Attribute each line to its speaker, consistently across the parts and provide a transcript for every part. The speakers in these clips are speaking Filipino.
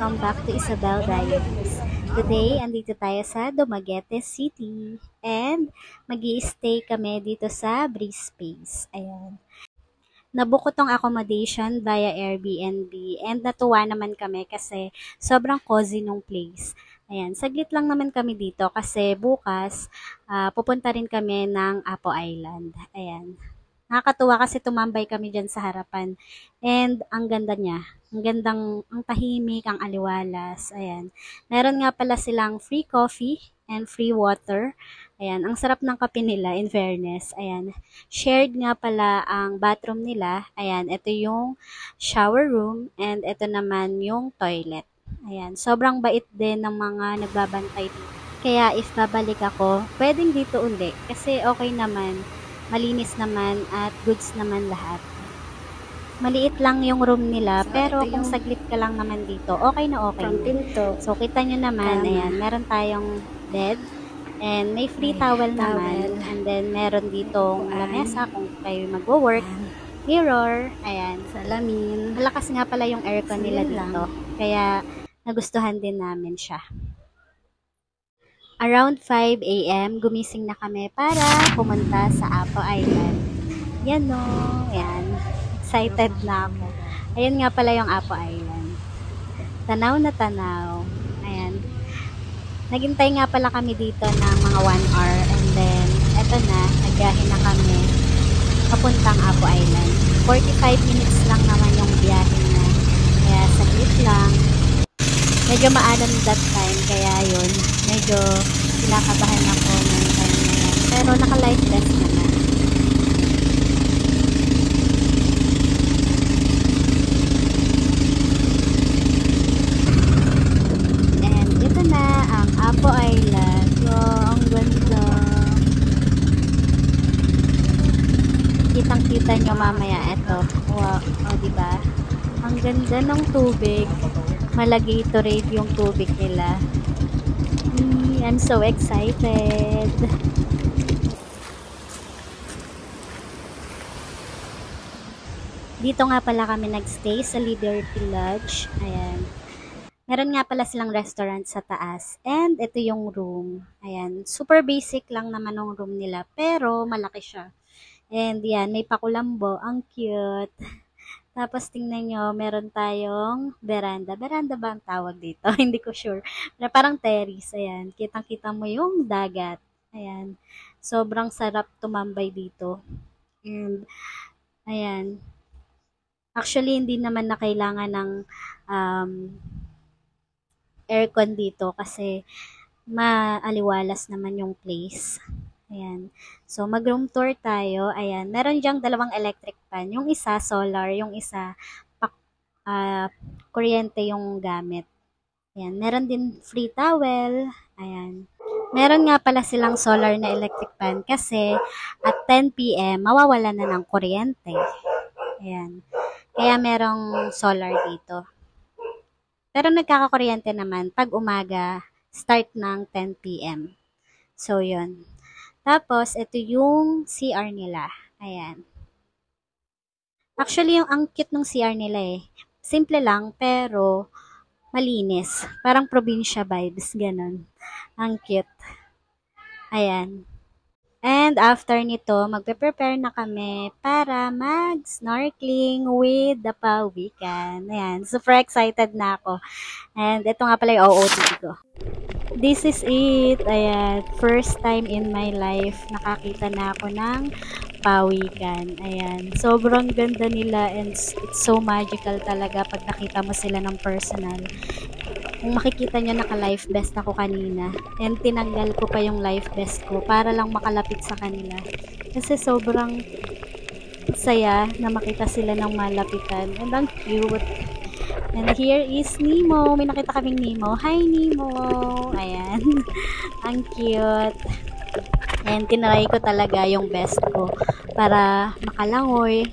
Speaker 1: welcome back to Isabel Diaries. Today, andito tayo sa Dumaguete City and mag-i-stay kami dito sa Breeze Space. Ayan. Nabook ko tong accommodation via Airbnb and natuwa naman kami kasi sobrang cozy nung place. Ayan, saglit lang naman kami dito kasi bukas pupunta rin kami ng Apo Island. Ayan. Nakakatuwa kasi tumambay kami dyan sa harapan. And ang ganda niya. Ang gandang, ang tahimik, ang aliwalas. Ayan. Meron nga pala silang free coffee and free water. Ayan. Ang sarap ng kape nila, in fairness. Ayan. Shared nga pala ang bathroom nila. Ayan. Ito yung shower room and ito naman yung toilet. Ayan. Sobrang bait din ng mga nagbabantay dito. Kaya if babalik ako, pwedeng dito uli. Kasi okay naman. Malinis naman at goods naman lahat. Maliit lang yung room nila, pero kung saglit ka lang naman dito, okay na okay. So, kita nyo naman, ayan, meron tayong bed, and may free towel naman, and then meron ditong lamesa kung kayo magwo-work, mirror, ayan, salamin. Malakas nga pala yung aircon nila dito, kaya nagustuhan din namin siya. Around 5 a.m., gumising na kami para pumunta sa Apo Island. Yan o. Yan. Excited na ako. Ayan nga pala yung Apo Island. Tanaw na tanaw. Ayan. Naghintay nga pala kami dito ng mga 1 hour. And then, eto na. Nagbiyahe na kami papuntang Apo Island. 45 minutes lang naman yung biyahe na. Kaya saglit lang. Medyo maalam that time, kaya yun, medyo kinakabahan ako ng time na yan. Pero naka-life vest naman. And ito na ang Apo Island. Wow, ang ganda. Kitang-kita nyo mamaya ito. Wow, o diba? Ang ganda ng tubig. Malagatorade yung tubig nila. I'm so excited. Dito nga pala kami nagstay sa Liberty Lodge. Ayan. Meron nga pala silang restaurant sa taas. And ito yung room. Ayan. Super basic lang naman yung room nila. Pero malaki siya. And yan, may pakulambo. Ang cute. Tapos tingnan nyo, meron tayong veranda. Veranda ba ang tawag dito? Hindi ko sure. Pero parang terrace. Ayan. Kitang-kita mo yung dagat. Ayan. Sobrang sarap tumambay dito. And, ayan. Actually, hindi naman na kailangan ng aircon dito kasi maaliwalas naman yung place. Ayan. So, mag-room tour tayo. Ayan. Meron diyang dalawang electric fan. Yung isa, solar. Yung isa, kuryente yung gamit. Ayan. Meron din free towel. Ayan. Meron nga pala silang solar na electric fan kasi at 10 p.m. mawawala na ng kuryente. Ayan. Kaya merong solar dito. Pero nagkakakuryente naman pag umaga, start ng 10 p.m. So, yun. Tapos, ito yung CR nila. Ayan. Actually, ang cute ng CR nila eh. Simple lang, pero malinis. Parang probinsya vibes, ganun. Ang cute. Ayan. And after nito, magpe-prepare na kami para mag-snorkeling with the Pawikan. Ayan. Super excited na ako. And ito nga pala yung OOTD ko. This is it. Ayan. First time in my life, nakakita na ako ng Pawikan. Ayan. Sobrang ganda nila and it's so magical talaga pag nakita mo sila ng personal. Kung makikita nyo, naka-life vest ako kanina. And tinanggal ko pa yung life vest ko para lang makalapit sa kanila. Kasi sobrang saya na makita sila ng malapitan. And ang cute. And here is Nemo. May nakita kaming Nemo. Hi, Nemo! Ayan. Ang cute. And tinry ko talaga yung best ko para makalangoy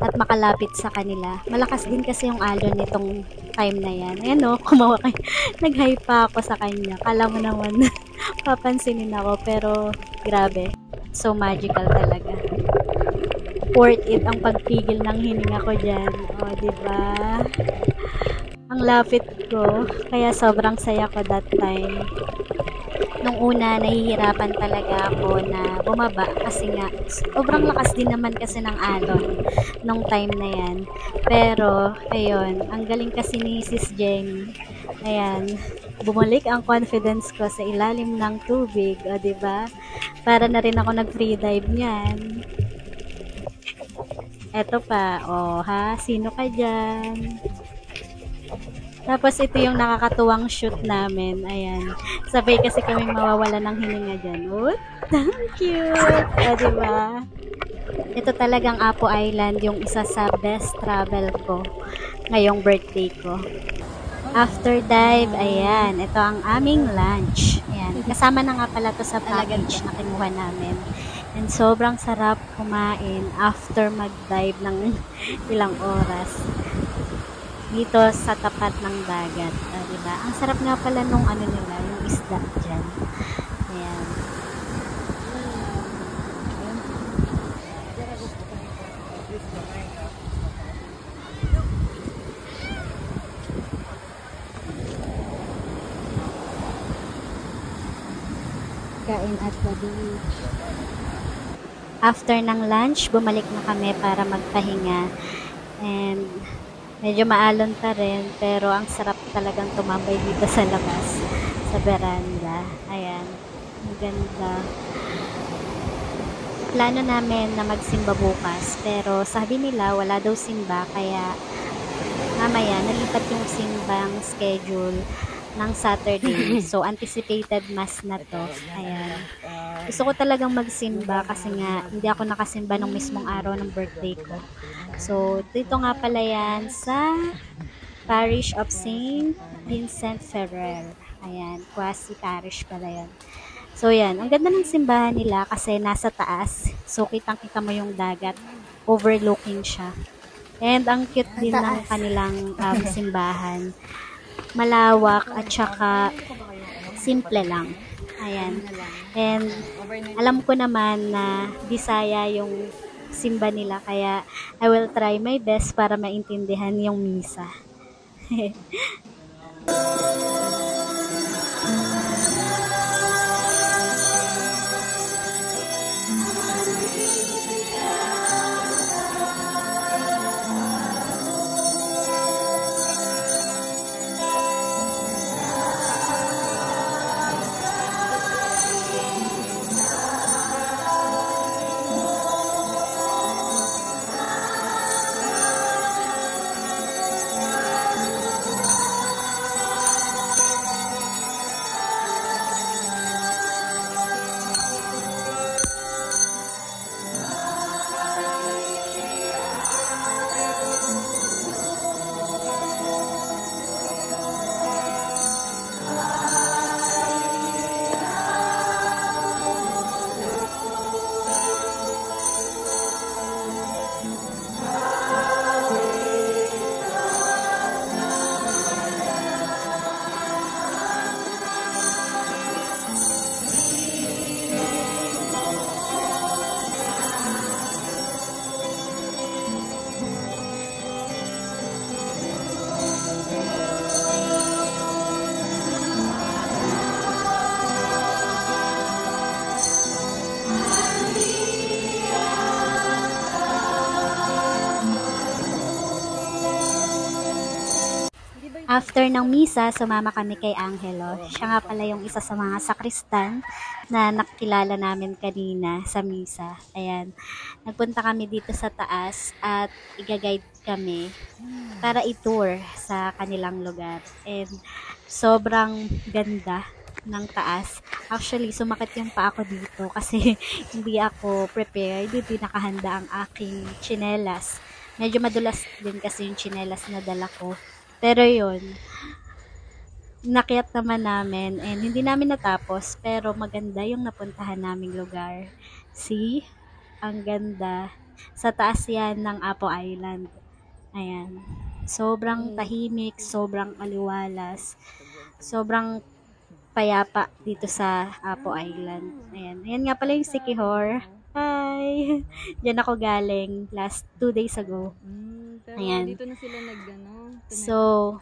Speaker 1: at makalapit sa kanila. Malakas din kasi yung alon nitong time na yan. Ayan o, kumawa kayo. Nag-hi pa ako sa kanya. Kala mo naman papansinin ako. Pero grabe. So magical talaga. Worth it ang pagpigil ng hininga ko dyan. O, diba? Ang lapit ko. Kaya sobrang saya ko that time. Nung una, nahihirapan talaga ako na bumaba kasi nga, sobrang lakas din naman kasi ng alon nung time na yan. Pero, ayun, ang galing kasi ni Sis Jenny. Ayan, bumalik ang confidence ko sa ilalim ng tubig, o diba? Para na rin ako nag-free dive niyan. Eto pa, ha, sino ka dyan? Tapos ito yung nakakatuwang shoot namin. Ayan. Sabay kasi kaming mawawala ng hininga dyan. Oh, cute! Diba? Ito talagang Apo Island, yung isa sa best travel ko ngayong birthday ko. After dive, ayan, ito ang aming lunch. Ayan, kasama na nga pala to sa package na kinuha namin. And sobrang sarap kumain after mag-dive ng ilang oras dito sa tapat ng dagat. Diba? Ang sarap nga pala nung ano nila, yung isda dyan. Ayan. Kain at the beach. After ng lunch, bumalik na kami para magpahinga. And medyo maalon pa rin, pero ang sarap talagang tumambay dito sa labas, sa veranda. Ayan, ang ganda. Plano namin na magsimba bukas, pero sabi nila wala daw simba, kaya mamaya nalipat yung simbang schedule ng Saturday. So, anticipated mass na to. Ayan. Gusto ko talagang magsimba kasi nga hindi ako nakasimba nung mismong araw ng birthday ko. So, dito nga pala yan sa Parish of St. Vincent Ferrer. Ayan, quasi parish pala yan. So, yan. Ang ganda ng simbahan nila kasi nasa taas. So, kitang-kita mo yung dagat. Overlooking siya. And ang cute din ng kanilang simbahan. Malawak at saka simple lang. Ayan. And alam ko naman na Bisaya yung simba nila, kaya I will try my best para maintindihan yung misa. After ng misa, sumama kami kay Angelo. Siya nga pala yung isa sa mga sakristan na nakilala namin kanina sa misa. Ayan. Nagpunta kami dito sa taas at i-guide kami para i-tour sa kanilang lugar. And sobrang ganda ng taas. Actually, sumakit yung paa ko dito kasi hindi ako prepared, hindi nakahanda ang aking tsinelas. Medyo madulas din kasi yung tsinelas na dala ko. Pero yun, nakyat naman namin and hindi namin natapos, pero maganda yung napuntahan naming lugar. See? Ang ganda. Sa taas yan ng Apo Island. Ayan. Sobrang tahimik, sobrang aliwalas, sobrang payapa dito sa Apo Island. Ayan. Ayan nga pala yung Siquijor. Hi! Diyan ako galing last 2 days ago.
Speaker 2: Pero
Speaker 1: Ayan.
Speaker 2: dito na sila nagano.
Speaker 1: So,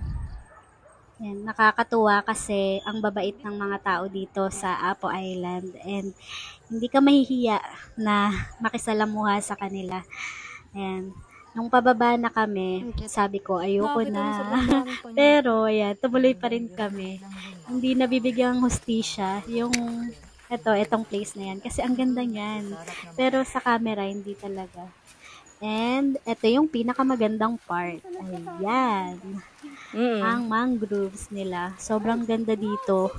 Speaker 1: Yan, nakakatuwa kasi ang babait ng mga tao dito sa Apo Island and hindi ka mahihiya na makisalamuha sa kanila. Ayan. Nung pababa na kami, sabi ko, ayoko na. Pero, ayan, tumuloy pa rin kami. Hindi nabibigyang hustisya yung etong place na yan. Kasi ang ganda niyan. Pero sa camera, hindi talaga. And, ito yung pinakamagandang part. Ayan. Ang mangroves nila. Sobrang ganda dito.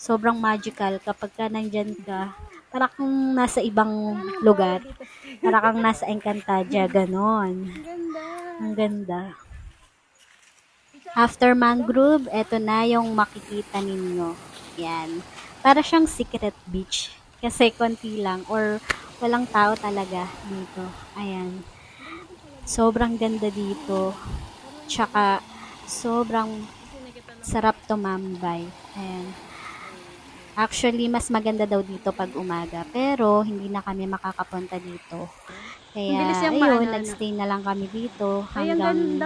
Speaker 1: Sobrang magical kapag ka nandyan ka. Para kang nasa ibang lugar. Para kang nasa Encantadia, ganon. Ang ganda. After mangrove, eto na yung makikita ninyo. Yan. Para siyang secret beach. Kasi konti lang or walang tao talaga dito. Ayan. Sobrang ganda dito. Tsaka, sobrang sarap tumambay. Ayan. Actually, mas maganda daw dito pag umaga. Pero, hindi na kami makakapunta dito. Kaya, ayun, nagstay na lang kami dito hanggang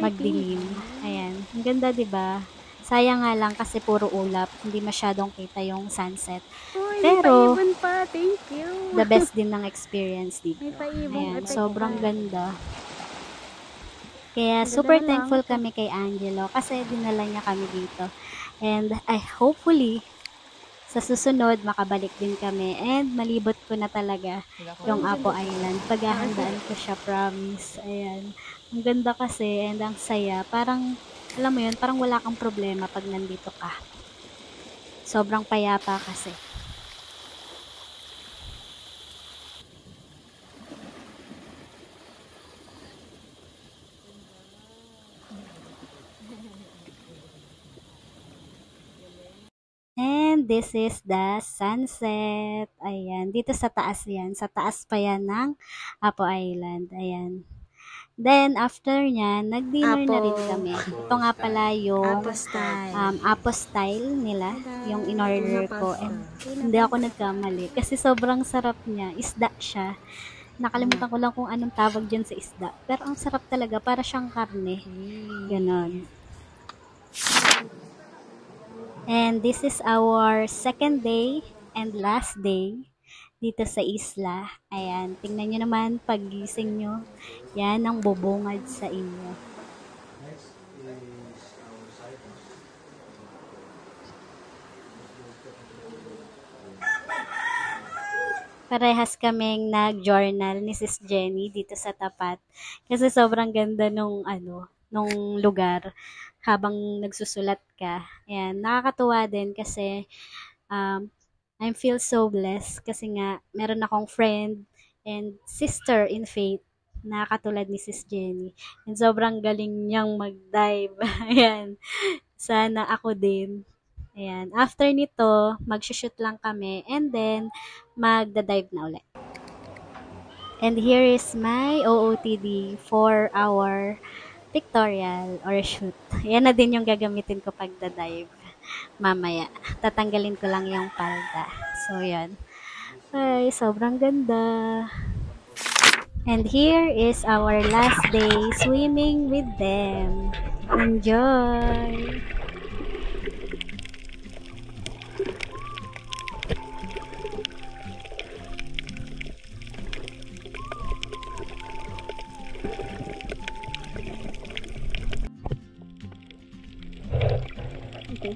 Speaker 1: magdilim. Ayan. Ang ganda, diba? Sayang nga lang kasi puro ulap. Hindi masyadong kita yung sunset. Pero,
Speaker 2: Thank you.
Speaker 1: the best din ng experience dito. Ayan, sobrang ganda. Kaya, super thankful kami kay Angelo kasi dinala niya kami dito. And, hopefully, sa susunod, makabalik din kami. And, malibot ko na talaga yung Apo Island. Paghahandaan ko siya, promise. Ayan. Ang ganda kasi, and ang saya. Parang, alam mo yun, parang wala kang problema pag nandito ka. Sobrang payapa kasi. And this is the sunset. Ayan. Dito sa taas yan. Sa taas pa yan ng Apo Island. Ayan. Then, after nyan, nag-dinner na rin kami. Ito nga pala yung Apo style nila. Yung in-order ko. And hindi ako nagkamali. Kasi sobrang sarap niya. Isda siya. Nakalimutan ko lang kung anong tawag dyan sa isda. Pero ang sarap talaga. Para siyang karne. Ganon. And this is our second day and last day dito sa isla. Ayan, tingnan nyo naman paggising nyo. Yan ang bubungad sa inyo. Parehas kaming nag-journal ni Sis Jenny dito sa tapat. Kasi sobrang ganda nung lugar habang nagsusulat ka. Ayan, nakakatuwa din kasi I feel so blessed kasi nga meron akong friend and sister in faith na katulad ni Sis Jenny. And sobrang galing niyang mag-dive. Ayan. Sana ako din. Ayan. After nito, mag-shoot lang kami and then magda-dive na ulit. And here is my OOTD for our pictorial or shoot. Yan na din yung gagamitin ko pag da-dive mamaya. Tatanggalin ko lang yung palda. So, yan. Ay, sobrang ganda. And here is our last day swimming with them. Enjoy! Okay.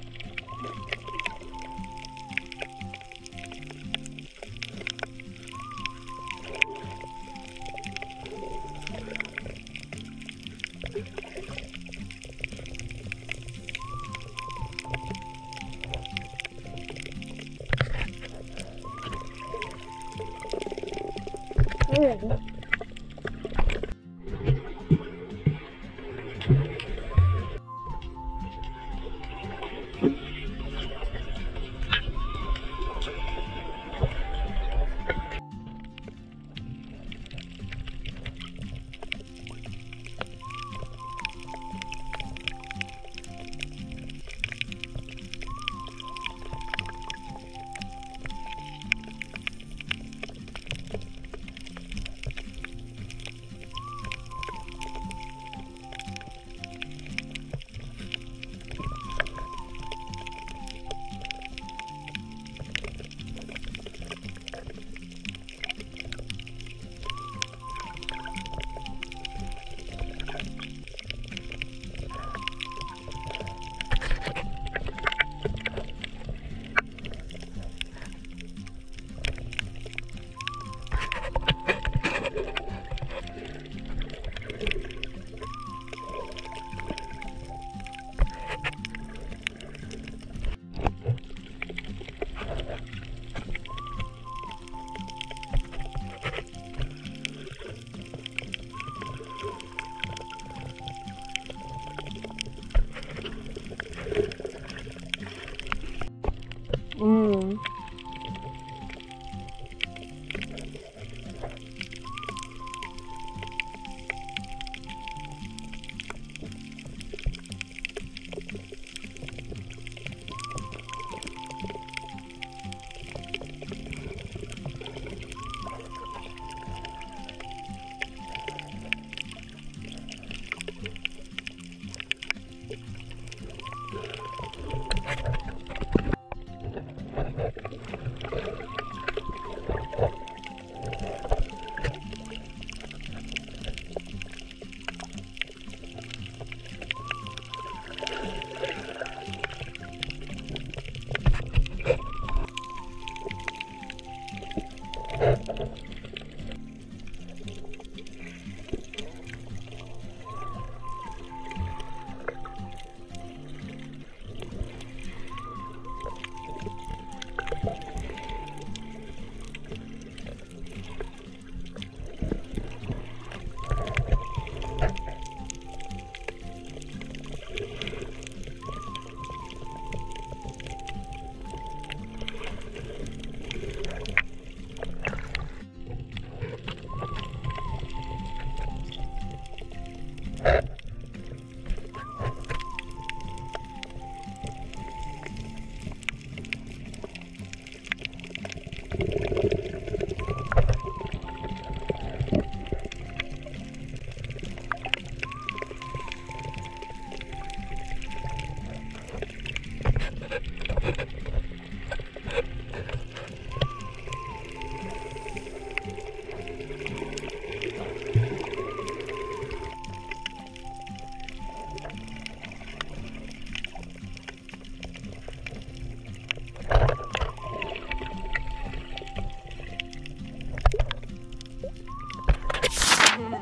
Speaker 1: Mm.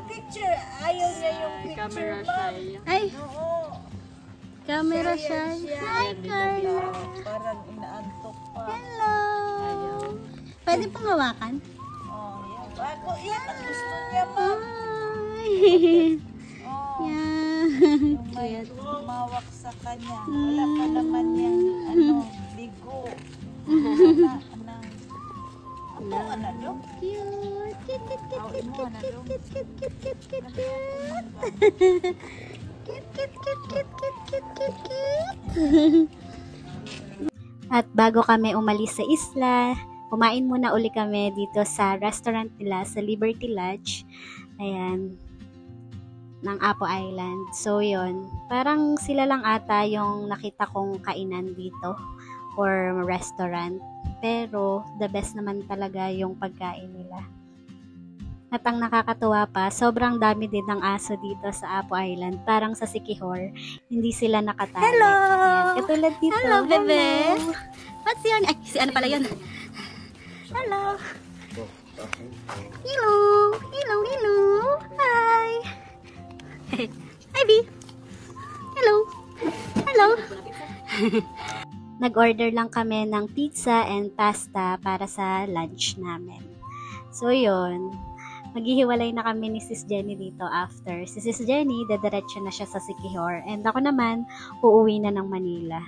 Speaker 2: Picture, ayaw niya yung picture,
Speaker 3: Camera
Speaker 2: ma'am.
Speaker 3: shy.
Speaker 1: Ay,
Speaker 2: Oo.
Speaker 1: camera
Speaker 2: Siya.
Speaker 1: siya. Hi, Carla.
Speaker 2: Parang inaantok pa.
Speaker 1: Hello. Pwede pong hawakan?
Speaker 2: Oh, yan. Bago, yan ang gusto niya, ma'am.
Speaker 1: Hi.
Speaker 2: Oh,
Speaker 1: Yeah.
Speaker 2: yung may umawak sa kanya. Wala pa naman yung, bigo. Ano,
Speaker 1: Cute. Cute, cute, cute,
Speaker 2: Oh,
Speaker 1: cute,
Speaker 2: imo,
Speaker 1: cute,
Speaker 2: ano,
Speaker 1: cute, cute, cute, cute, cute, cute, cute. Cute, cute, cute, cute, cute, cute, cute, cute. At bago kami umalis sa isla, kumain muna uli kami dito sa restaurant nila sa Liberty Lodge. Ayan, ng Apo Island. So, yon, parang sila lang ata yung nakita kong kainan dito or restaurant. Pero, the best naman talaga yung pagkain nila. At ang nakakatuwa pa, sobrang dami din ng aso dito sa Apo Island. Parang sa Siquijor, hindi sila nakatali.
Speaker 4: Hello!
Speaker 1: Ayan, katulad dito.
Speaker 4: Hello, bebe!
Speaker 1: Hello.
Speaker 4: What's your name? Ay, si ano pala yun? Hello! Hello! Hello, hello! Hi! Hi, B! Hello! Hello!
Speaker 1: Nag-order lang kami ng pizza and pasta para sa lunch namin. So, yun. Maghihiwalay na kami ni Sis Jenny dito after. Si Sis Jenny, dadiretso na siya sa Siquijor. And ako naman, uuwi na ng Manila.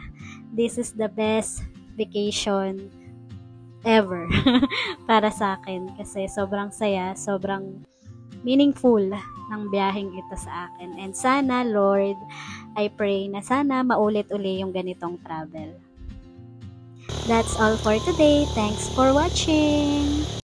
Speaker 1: This is the best vacation ever para sa akin. Kasi sobrang saya, sobrang meaningful ng biyaheng ito sa akin. And sana, Lord, I pray na sana maulit-uli yung ganitong travel. That's all for today. Thanks for watching!